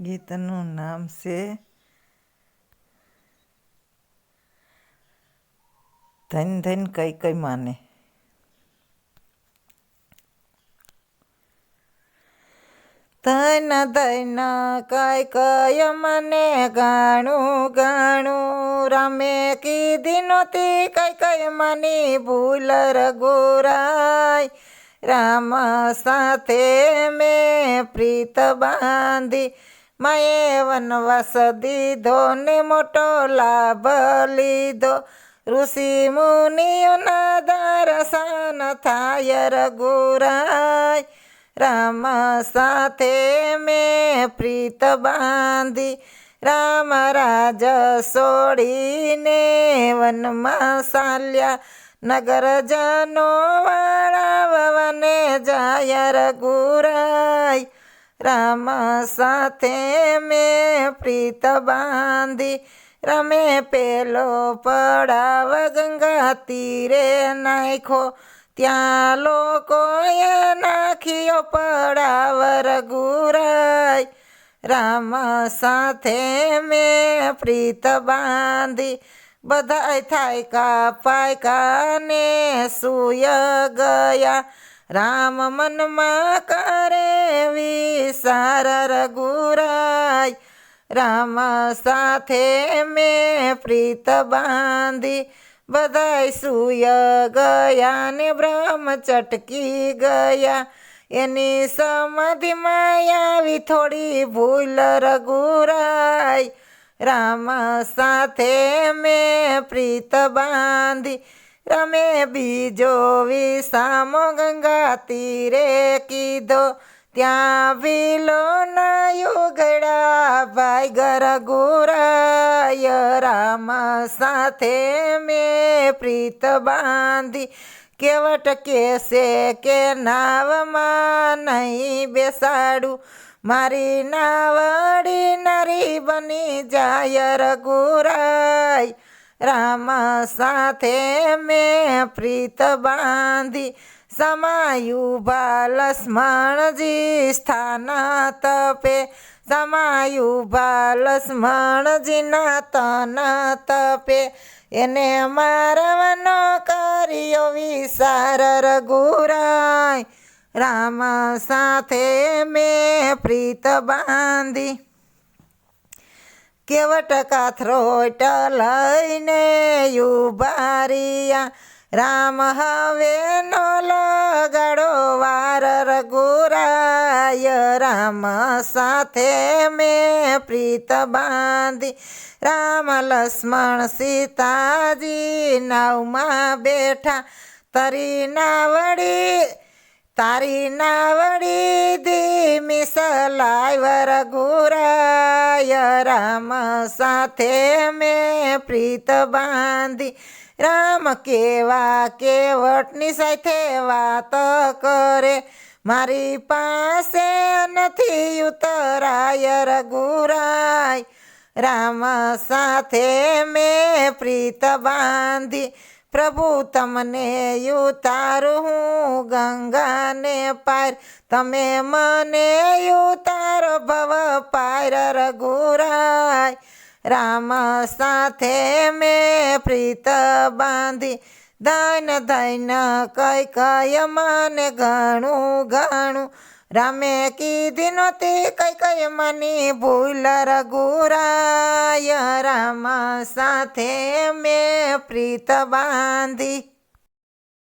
ગીતનું નામ છે ધન ધન કઈ કઈ માને. ધન ધન કઈ કઈ મને ગાણું ગાણું રામે કીધી નહોતી કઈ કઈ માની ભૂલ રઘુરાય. રામ સાથે મેં પ્રીત બાંધી માએ વનવાસ દીધો ને મોટો લાભ લીધો. ઋષિ મુનિઓના દર્શન થાય રઘુરાય. રામ સાથે મેં પ્રીત બાંધી રામ રાજ છોડીને વનમાં ચાલ્યા. નગરજનો વાળાવને જાય રઘુરાય. રામ સાથે મેં પ્રીત બાંધી રમે પેલો પડાવ ગંગા તીરે નાખ્યો. ત્યાં લોકોએ નાખ્યો પડાવ રઘુરાય. રામ સાથે મેં પ્રીત બાંધી બધાય થાય કા પાયકા ને સુય ગયા. રામ મનમાં કરે વિચાર રઘુરાય. રામ સાથે મેં પ્રીત બાંધી બધાય સુય ગયા ને બ્રહ્મ ચટકી ગયા. એની સમાધિમાં આવી થોડી ભૂલ રઘુરાય. રામ સાથે મેં પ્રીત બાંધી રમે બીજો વિસામો ગંગા તીરે કીધો. ત્યાં ભીલો ના યુગડા ભાઈ રઘુરાય. રામ સાથે મેં પ્રીત બાંધી કેવટ કેસે કે નાવમાં નહીં બેસાડું. મારી નાવડી નારી બની જાય રઘુરાય. રામ સાથે મેં પ્રીત બાંધી સમાયું ભા લક્ષ્મણજી સ્થાન તપે. સમાયું ભા લક્ષ્મણજીના તન તપે. એને મારવાનો કર્યો વિચાર રઘુરાય. રામ સાથે મેં પ્રીત બાંધી કેવટ કાથરોટ લઈને ઉભા રહ્યા. રામ હવે નો લગાડો વાર રઘુરાય. રામ સાથે મેં પ્રીત બાંધી રામ લક્ષ્મણ સીતાજી નાવમાં બેઠા. તારી નાવડી ધીમી સલાય રઘુરાય. રામ સાથે મેં પ્રીત બાંધી રામ કેવા કેવટની સાથે વાત કરે. મારી પાસે નથી ઉતરાય રઘુરાય. રામ સાથે મેં પ્રીત બાંધી પ્રભુ તમને ઉતારું હું ગંગાને પાર. તમે મને ઉતારો ભવ પાર રઘુરાય. રામ સાથે મેં પ્રીત બાંધી ધન ધન કઈ કઈ મને ઘણું ઘણું. રામે કીધી નહોતી કઈ કઈ મની ભૂલ રઘુરાય. રામ સાથે મેં પ્રીત બાંધી